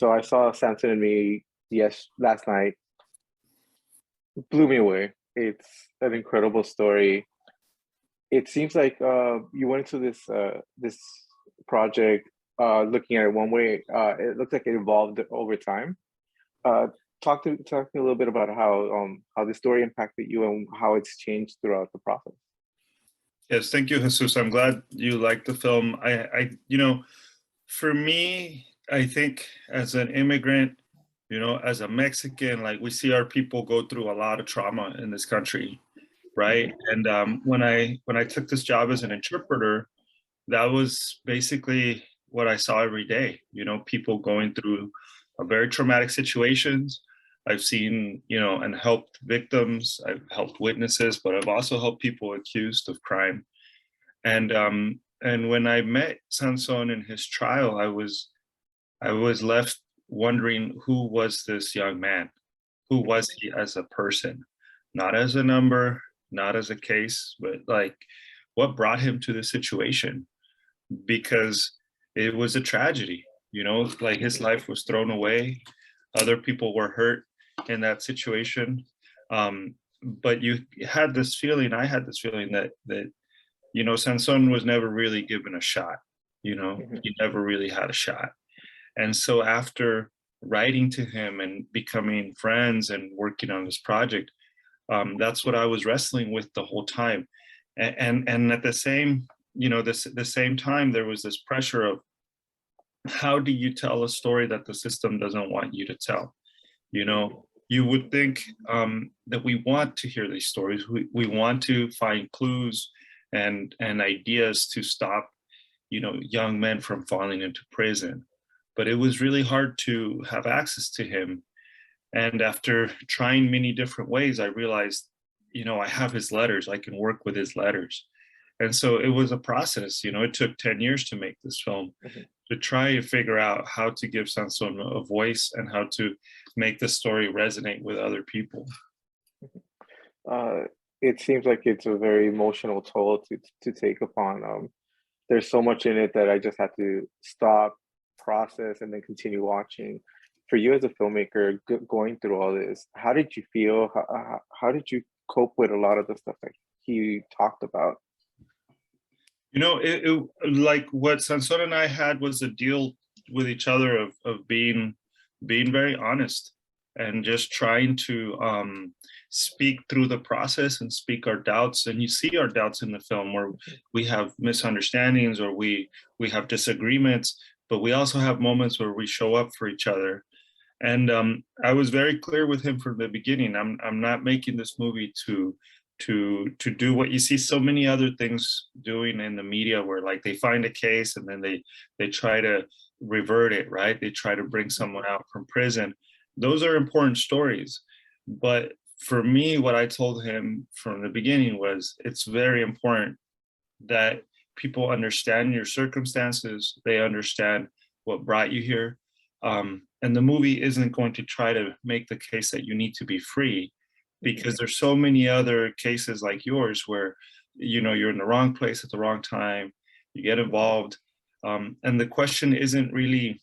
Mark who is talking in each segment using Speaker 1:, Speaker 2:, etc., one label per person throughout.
Speaker 1: So I saw Sansón and Me last night. Blew me away. It's an incredible story. It seems like you went into this project looking at it one way. It looked like it evolved over time. Uh, talk to me a little bit about how the story impacted you and how it's changed throughout the process.
Speaker 2: Yes, thank you, Jesus. I'm glad you liked the film. For me, I think as an immigrant, as a Mexican, like we see our people go through a lot of trauma in this country, right? And when I took this job as an interpreter, that was basically what I saw every day. People going through very traumatic situations. I've seen, and helped victims. I've helped witnesses, but I've also helped people accused of crime. And when I met Sansón in his trial, I was left wondering, who was this young man? Who was he as a person? Not as a number, not as a case, but like what brought him to this situation? Because it was a tragedy, like his life was thrown away. Other people were hurt in that situation. But you had this feeling, I had this feeling that Sansón was never really given a shot.
Speaker 1: Mhm.
Speaker 2: He never really had a shot. And so after writing to him and becoming friends and working on this project, that's what I was wrestling with the whole time. And at the same, the same time, there was this pressure of, how do you tell a story that the system doesn't want you to tell? You would think that we want to hear these stories. We want to find clues and ideas to stop, young men from falling into prison. But it was really hard to have access to him. And after trying many different ways, I realized, I have his letters. I can work with his letters. And so it was a process. It took 10 years to make this film,
Speaker 1: Mhm.
Speaker 2: to try to figure out how to give Sansón a voice and how to make the story resonate with other people.
Speaker 1: Uh, it seems like it's a very emotional toll to take upon. There's so much in it that I just had to stop, process, and then continue watching. For you as a filmmaker, going through all this, how did you feel? How did you cope with a lot of the stuff that he talked about?
Speaker 2: Like what Sansón and I had was a deal with each other of being very honest and just trying to speak through the process and speak our doubts. And you see our doubts in the film, where we have misunderstandings or we have disagreements, but we also have moments where we show up for each other. And I was very clear with him from the beginning. I'm not making this movie to do what you see so many other things doing in the media, where like they find a case and then they try to revert it, right? They try to bring someone out from prison. Those are important stories. But for me, what I told him from the beginning was, it's very important that people understand your circumstances. They understand what brought you here. And the movie isn't going to try to make the case that you need to be free, because there's so many other cases like yours where, you're in the wrong place at the wrong time, you get involved. And the question isn't really,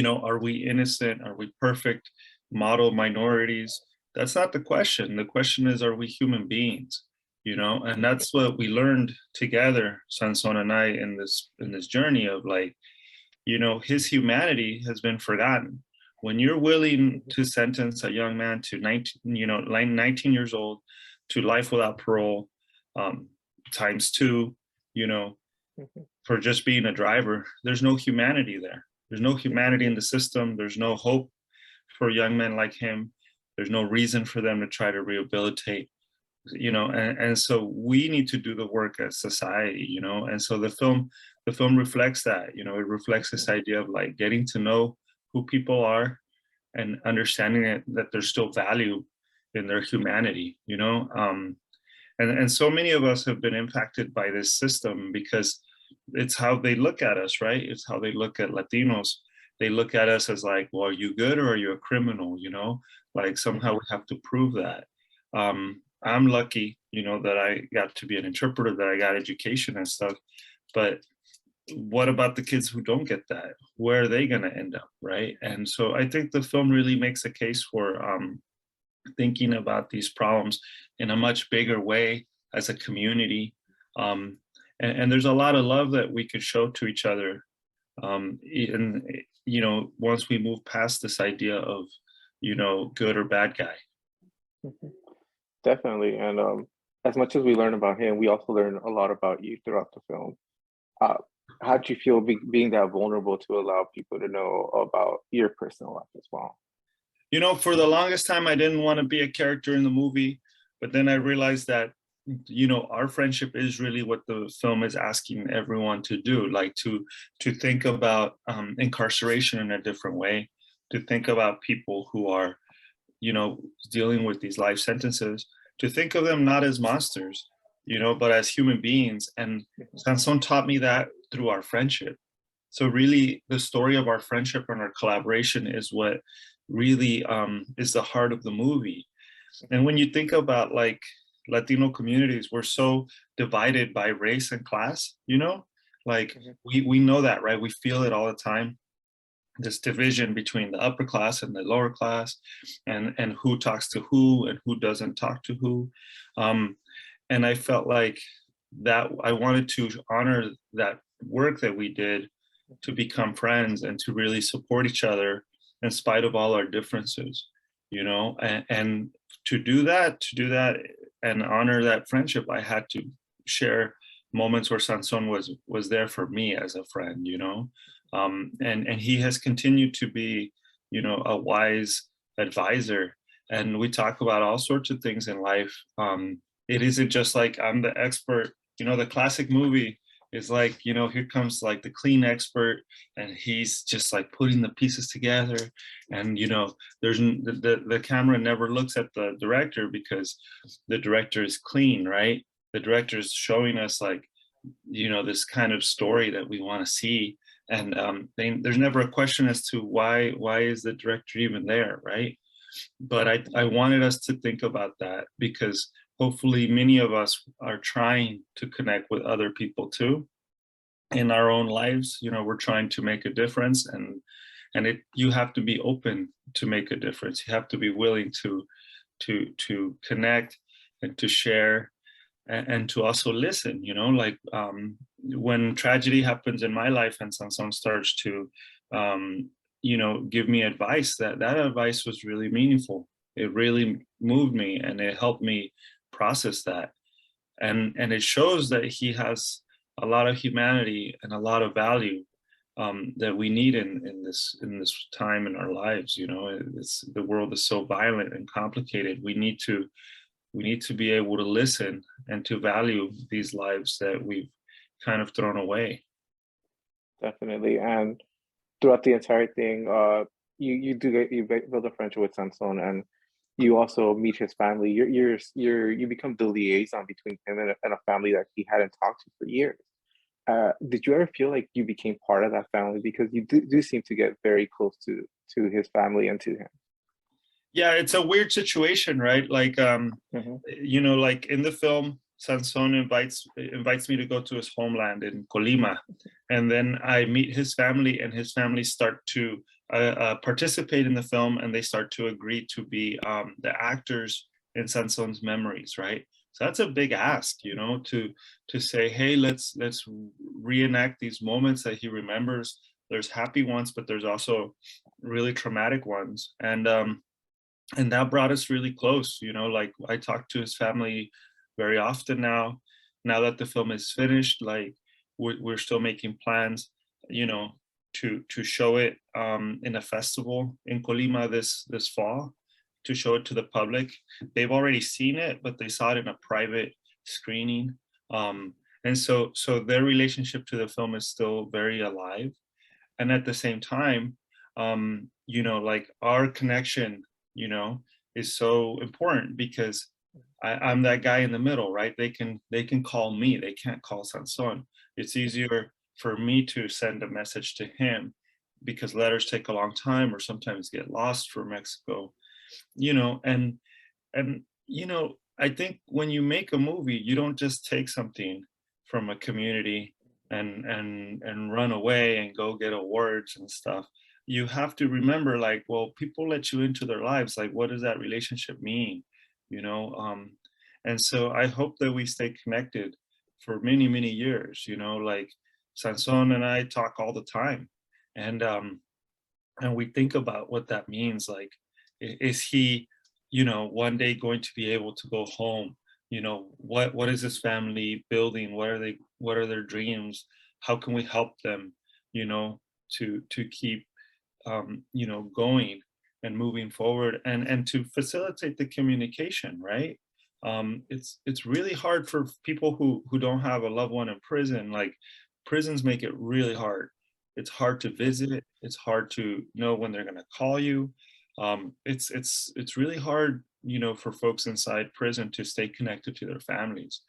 Speaker 2: are we innocent? Are we perfect model minorities? That's not the question. The question is, are we human beings? And that's what we learned together, Sansón and I, in this journey of like, his humanity has been forgotten. When you're willing to sentence a young man to 19 years old to life without parole, times two, you know,
Speaker 1: Mhm.
Speaker 2: for just being a driver, there's no humanity there. There's no humanity in the system. There's no hope for young men like him. There's no reason for them to try to rehabilitate, and so we need to do the work as society, and so the film reflects that. It reflects this idea of like getting to know who people are and understanding that there's still value in their humanity. And so many of us have been impacted by this system because it's how they look at us, right? It's how they look at Latinos. They look at us as like, well, are you good or are you a criminal? Like somehow we have to prove that. I'm lucky, that I got to be an interpreter, that I got education and stuff. But what about the kids who don't get that? Where are they going to end up, right? And so I think the film really makes a case for thinking about these problems in a much bigger way as a community. Um, and there's a lot of love that we could show to each other. And, you know, once we move past this idea of, you know, good or bad guy.
Speaker 1: Mhm. Definitely. And as much as we learn about him, we also learn a lot about you throughout the film. Uh, how do you feel being that vulnerable to allow people to know about your personal life as well?
Speaker 2: You know, for the longest time, I didn't want to be a character in the movie, but then I realized that, you know, our friendship is really what the film is asking everyone to do, like to think about incarceration in a different way, to think about people who are, you know, dealing with these life sentences, to think of them not as monsters, you know, but as human beings. And Sanson taught me that through our friendship. So really, the story of our friendship and our collaboration is what really is the heart of the movie. And when you think about like Latino communities, we're so divided by race and class, you know, like
Speaker 1: Mhm.
Speaker 2: we know that, right? We feel it all the time, this division between the upper class and the lower class, and who talks to who and who doesn't talk to who. Um, and I felt like that I wanted to honor that work that we did to become friends and to really support each other in spite of all our differences, you know. And to do that and honor that friendship, I had to share moments where Sanson was there for me as a friend, you know. And he has continued to be, you know, a wise advisor. And we talk about all sorts of things in life. It isn't just like I'm the expert. You know, the classic movie is like, you know, here comes like the clean expert, and he's just like putting the pieces together. And, you know, the camera never looks at the director because the director is clean, right? The director is showing us like, you know, this kind of story that we want to see. And there's never a question as to why is the director even there, right? But I wanted us to think about that because hopefully many of us are trying to connect with other people too in our own lives. You know, we're trying to make a difference, and you have to be open to make a difference. You have to be willing to connect and to share, and to also listen, you know, like when tragedy happens in my life and someone starts to you know, give me advice, that advice was really meaningful. It really moved me and it helped me process that. And it shows that he has a lot of humanity and a lot of value that we need in this time in our lives. You know, the world is so violent and complicated. We need to be able to listen and to value these lives that we've kind of thrown away.
Speaker 1: Definitely. And throughout the entire thing, you build a friendship with Sanson, and you also meet his family. You become the liaison between him and a family that he hadn't talked to for years. Did you ever feel like you became part of that family because you do seem to get very close to his family and to him?
Speaker 2: Yeah, it's a weird situation, right? Like
Speaker 1: Hmm.
Speaker 2: you know, like in the film, Sanson invites me to go to his homeland in Colima, and then I meet his family, and his family start to participate in the film, and they start to agree to be the actors in Sanson's memories, right? So that's a big ask, you know, to say, hey, let's reenact these moments that he remembers. There's happy ones, but there's also really traumatic ones, and that brought us really close. You know, like I talk to his family very often now that the film is finished. Like we're still making plans, you know, to show it in a festival in Colima this fall, to show it to the public. They've already seen it, but they saw it in a private screening. And so their relationship to the film is still very alive. And at the same time, you know, like our connection, you know, is so important because I'm that guy in the middle, right? They can call me, they can't call Sanson. It's easier for me to send a message to him because letters take a long time or sometimes get lost for Mexico, you know. And you know, I think when you make a movie, you don't just take something from a community and run away and go get awards and stuff. You have to remember, like, well, people let you into their lives. Like, what does that relationship mean? You know, and so I hope that we stay connected for many, many years. You know, like Sanson and I talk all the time, and we think about what that means. Like, is he, you know, one day going to be able to go home? You know, what is his family building? What are their dreams? How can we help them, you know, to keep you know, going and moving forward, and to facilitate the communication, right? It's really hard for people who don't have a loved one in prison. Like, prisons make it really hard. It's hard to visit. It's hard to know when they're going to call you. It's really hard, you know, for folks inside prison to stay connected to their families.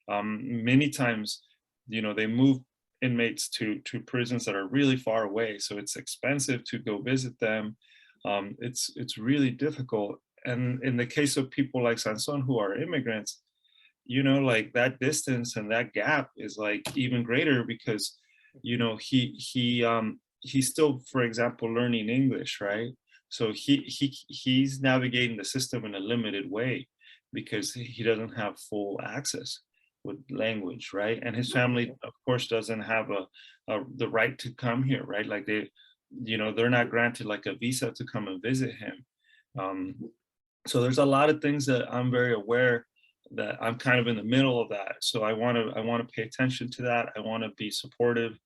Speaker 2: Many times, you know, they move inmates to prisons that are really far away, so it's expensive to go visit them. It's really difficult. And in the case of people like Sanson who are immigrants, you know, like that distance and that gap is like even greater, because you know, he's still, for example, learning English, right? So he's navigating the system in a limited way because he doesn't have full access with language, right? And his family, of course, doesn't have the right to come here, right? Like they, you know, they're not granted like a visa to come and visit him. Um, so there's a lot of things that I'm very aware that I'm kind of in the middle of that. So I want to pay attention to that. I want to be supportive,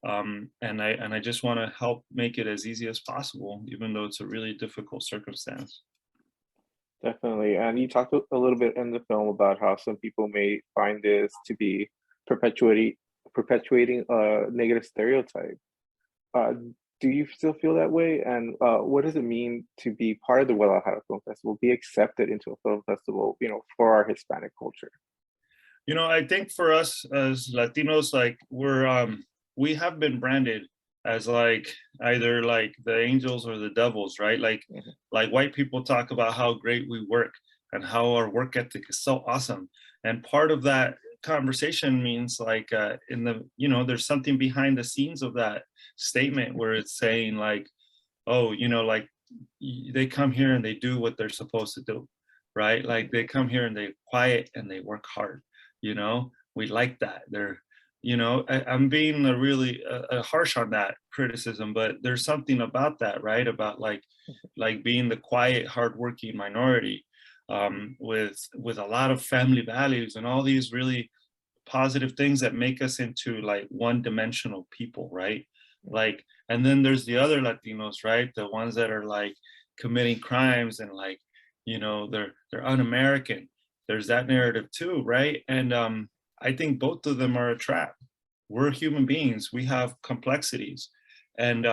Speaker 2: and I just want to help make it as easy as possible, even though it's a really difficult circumstance.
Speaker 1: Definitely. And you talked a little bit in the film about how some people may find this to be perpetuating perpetuating a negative stereotype. Uh, do you still feel that way? And what does it mean to be part of the GuadaLAjara Film Festival, be accepted into a film festival, you know, for our Hispanic culture?
Speaker 2: You know, I think for us as Latinos, like we have been branded as like either like the angels or the devils, right?
Speaker 1: Mhm.
Speaker 2: Like white people talk about how great we work and how our work ethic is so awesome. And part of that conversation means like in the, you know, there's something behind the scenes of that statement where it's saying like, oh, you know, like they come here and they do what they're supposed to do, right? Like they come here and they quiet and they work hard, you know, we like that. They're, you know, I'm being a really harsh on that criticism, but there's something about that, right? About like being the quiet, hardworking minority, with a lot of family values and all these really positive things that make us into like one-dimensional people, right? Like, and then there's the other Latinos, right? The ones that are like committing crimes and like, you know, they're un-American. There's that narrative too, right? And I think both of them are a trap. We're human beings. We have complexities, and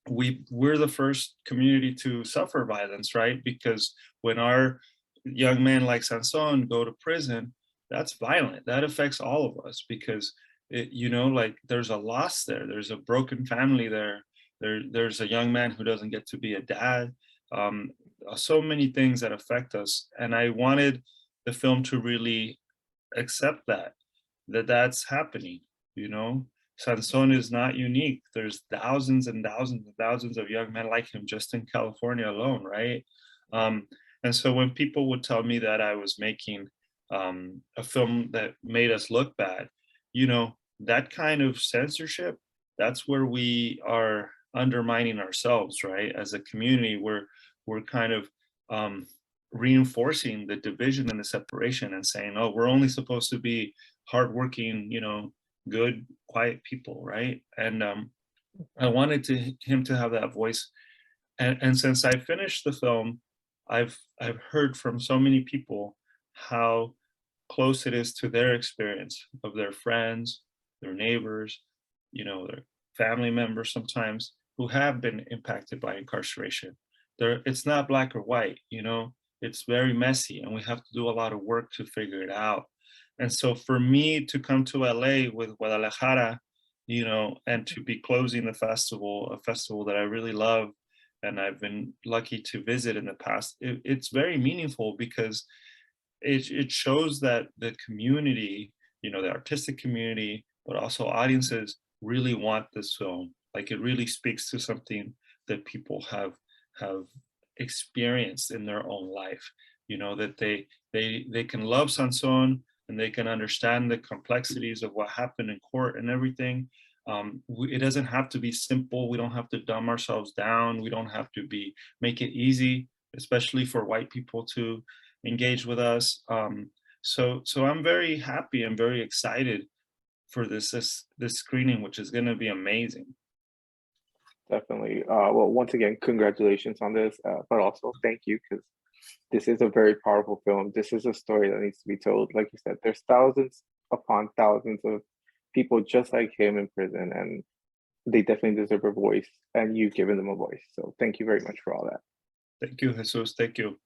Speaker 2: we're the first community to suffer violence, right? Because when our young men like Sanson go to prison, that's violent. That affects all of us because it, you know, like there's a loss there. There's a broken family there. There's a young man who doesn't get to be a dad. Um, so many things that affect us, and I wanted the film to really accept that that's happening, you know. Sanson is not unique. There's thousands and thousands and thousands of young men like him just in California alone, right? Um, and so when people would tell me that I was making a film that made us look bad, you know, that kind of censorship, that's where we are undermining ourselves, right? As a community, we're kind of um, reinforcing the division and the separation and saying, oh, we're only supposed to be hardworking, you know, good, quiet people, right? And I wanted him to have that voice. And since I finished the film, I've heard from so many people how close it is to their experience of their friends, their neighbors, you know, their family members sometimes who have been impacted by incarceration. It's not black or white, you know, it's very messy and we have to do a lot of work to figure it out. And so for me to come to LA with GuadaLAjara, you know, and to be closing the festival, a festival that I really love and I've been lucky to visit in the past, it's very meaningful because it shows that the community, you know, the artistic community, but also audiences really want this film. Like, it really speaks to something that people have experienced in their own life. You know, that they can love Sansón, and they can understand the complexities of what happened in court and everything. It doesn't have to be simple. We don't have to dumb ourselves down. We don't have to make it easy, especially for white people to engage with us. So I'm very happy and very excited for this screening, which is going to be amazing.
Speaker 1: Definitely. Well, once again, congratulations on this, but also thank you, because this is a very powerful film. This is a story that needs to be told. Like you said, there's thousands upon thousands of people just like him in prison, and they definitely deserve a voice, and you've given them a voice. So thank you very much for all that.
Speaker 2: Thank you, Jesus. Thank you.